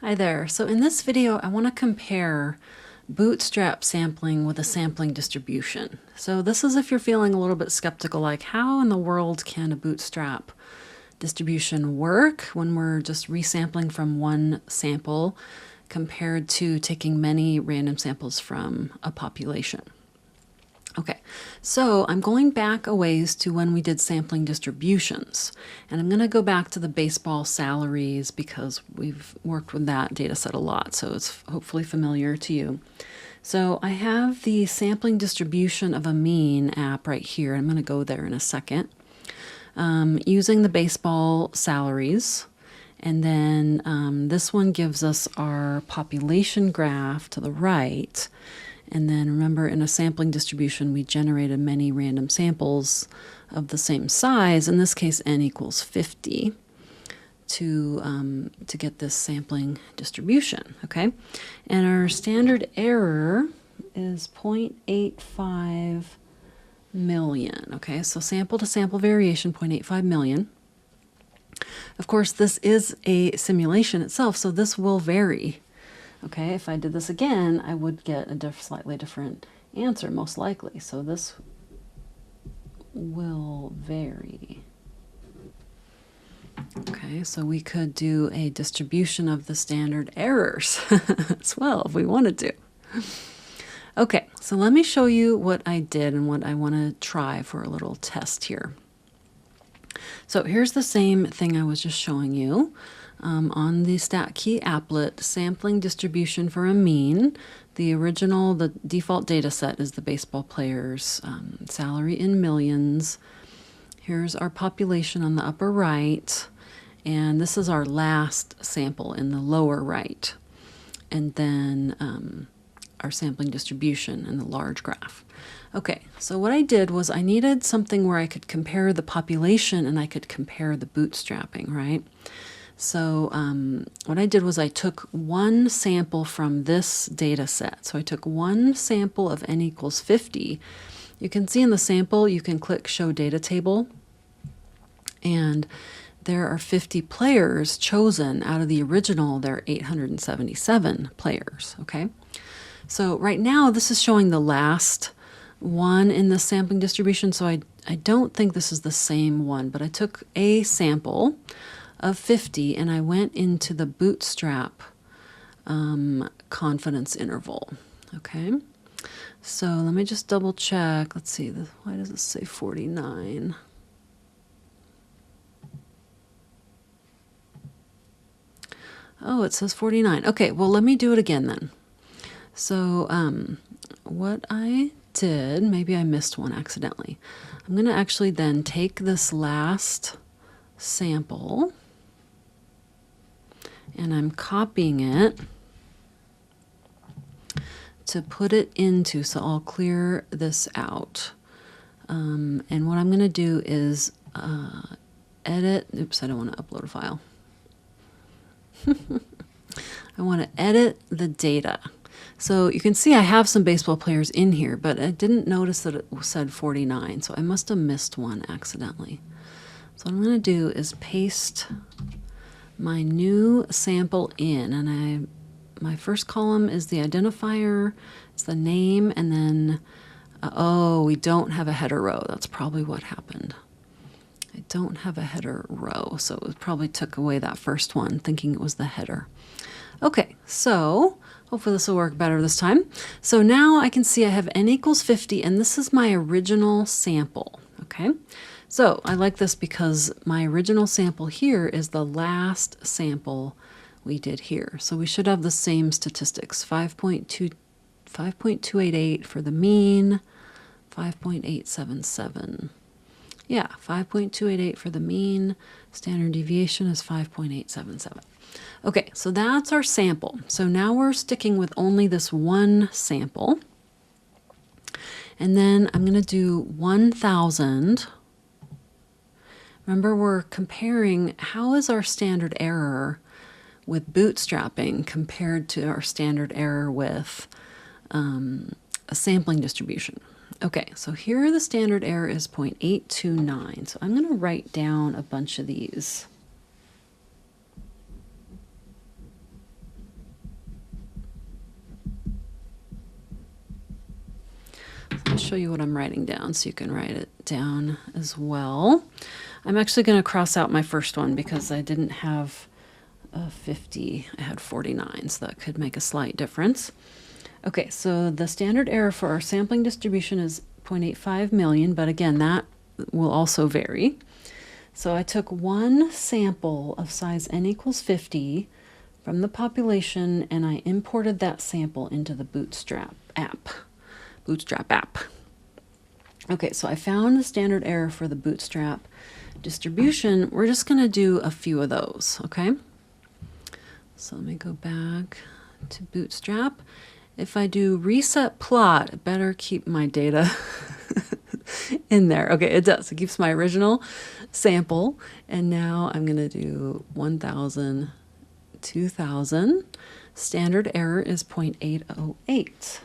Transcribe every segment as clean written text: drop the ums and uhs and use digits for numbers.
Hi there. So in this video, I want to compare Bootstrap sampling with a sampling distribution. So this is if you're feeling a little bit skeptical, like how in the world can a Bootstrap distribution work when we're just resampling from one sample compared to taking many random samples from a population. Okay, so I'm going back a ways to when we did sampling distributions, and I'm going to go back to the baseball salaries because we've worked with that data set a lot, so it's hopefully familiar to you. So I have the sampling distribution of a mean app right here. I'm going to go there in a second. Using the baseball salaries, and then this one gives us our population graph to the right. And then remember, in a sampling distribution, we generated many random samples of the same size. In this case, n equals 50 to get this sampling distribution, okay? And our standard error is 0.85 million, okay? So sample to sample variation, 0.85 million. Of course, this is a simulation itself, so this will vary. Okay, if I did this again, I would get a slightly different answer, most likely. So this will vary. Okay, so we could do a distribution of the standard errors as well if we wanted to. Okay, so let me show you what I did and what I want to try for a little test here. So here's the same thing I was just showing you. On the StatKey applet, sampling distribution for a mean. The default data set is the baseball players' salary in millions. Here's our population on the upper right, and this is our last sample in the lower right. And then our sampling distribution in the large graph. Okay, so what I did was I needed something where I could compare the population and I could compare the bootstrapping, right? So what I did was I took one sample from this data set. So I took one sample of n equals 50. You can see in the sample, you can click Show Data Table. And there are 50 players chosen out of the original. There are 877 players, okay? So right now, this is showing the last one in the sampling distribution. So I don't think this is the same one, but I took a sample of 50 and I went into the Bootstrap confidence interval. Okay, so let me just double check. Let's see, why does it say 49? Oh, it says 49. Okay, well, let me do it again then. So what I did, maybe I missed one accidentally. I'm going to actually then take this last sample and I'm copying it to put it into, so I'll clear this out. And what I'm going to do is edit, oops, I don't want to upload a file. I want to edit the data. So you can see I have some baseball players in here, but I didn't notice that it said 49, so I must have missed one accidentally. So what I'm going to do is paste my new sample in, and my first column is the identifier, it's the name, and then, oh, we don't have a header row. That's probably what happened. I don't have a header row, so it probably took away that first one, thinking it was the header. Okay, so hopefully this will work better this time. So now I can see I have n equals 50, and this is my original sample, okay? So I like this because my original sample here is the last sample we did here. So we should have the same statistics, 5.288 for the mean, 5.877. Yeah, 5.288 for the mean, standard deviation is 5.877. Okay, so that's our sample. So now we're sticking with only this one sample. And then I'm going to do 1,000. Remember, we're comparing how is our standard error with bootstrapping compared to our standard error with a sampling distribution. Okay, so here the standard error is 0.829. So I'm going to write down a bunch of these. show you what I'm writing down so you can write it down as well. I'm actually going to cross out my first one because I didn't have 50, I had 49, so that could make a slight difference. Okay, so the standard error for our sampling distribution is 0.85 million, but again, that will also vary. So I took one sample of size n equals 50 from the population, and I imported that sample into the Bootstrap app. Okay, so I found the standard error for the Bootstrap distribution. We're just going to do a few of those, okay? So let me go back to Bootstrap. If I do reset plot, I better keep my data in there. Okay, it does. It keeps my original sample. And now I'm going to do 1,000, 2,000. Standard error is 0.808.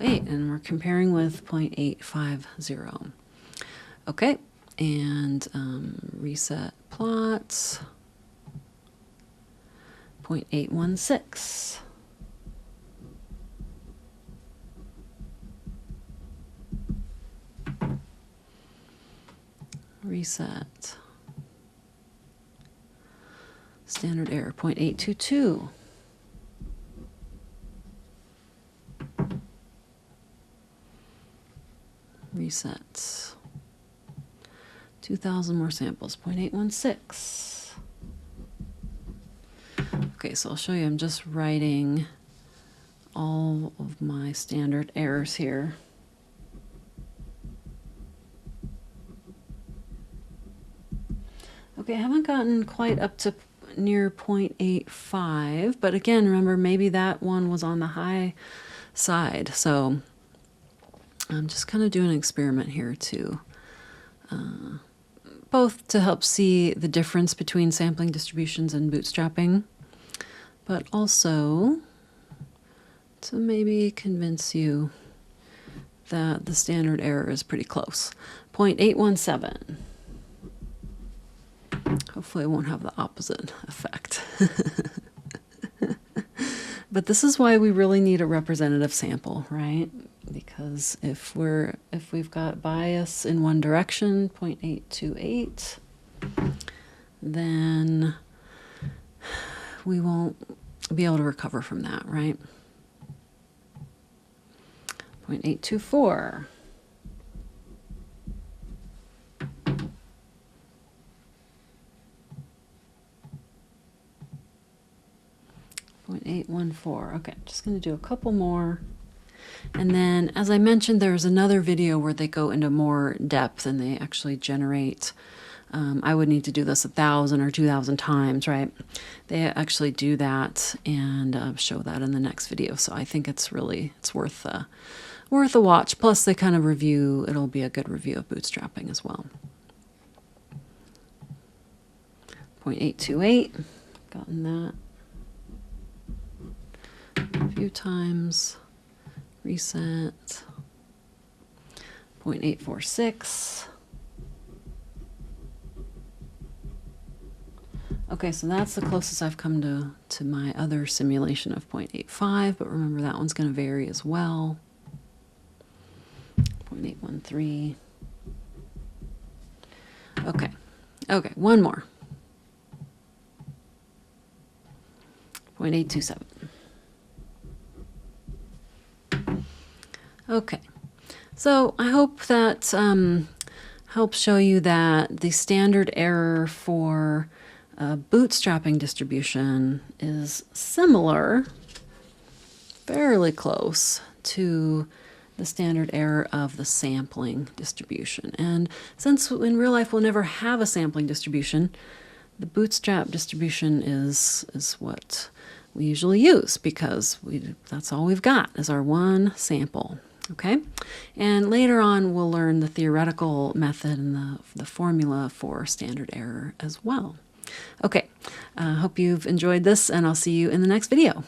And we're comparing with 0.850. Okay, and reset plots, 0.816. Reset. Standard error, 0.822. Reset. 2,000 more samples, 0.816. Okay, so I'll show you, I'm just writing all of my standard errors here. Okay, I haven't gotten quite up to near 0.85, but again, remember, maybe that one was on the high side, so I'm just kind of doing an experiment here too. Both to help see the difference between sampling distributions and bootstrapping, but also to maybe convince you that the standard error is pretty close. 0.817. Hopefully it won't have the opposite effect. But this is why we really need a representative sample, right? Because if we've got bias in one direction, 0.828, then we won't be able to recover from that, right? 0.824. 0.814. Okay, just going to do a couple more. And then, as I mentioned, there's another video where they go into more depth and they actually generate, I would need to do this 1,000 or 2,000 times, right? They actually do that and show that in the next video. So I think it's worth a watch. Plus they kind of review, it'll be a good review of bootstrapping as well. 0.828, gotten that a few times. Reset. 0.846. Okay, so that's the closest I've come to my other simulation of 0.85, but remember that one's going to vary as well. 0.813. Okay, one more. 0.827. Okay, so I hope that helps show you that the standard error for bootstrapping distribution is similar, fairly close to the standard error of the sampling distribution. And since in real life we'll never have a sampling distribution, the bootstrap distribution is what we usually use because that's all we've got is our one sample. Okay, and later on we'll learn the theoretical method and the formula for standard error as well. Okay, hope you've enjoyed this, and I'll see you in the next video.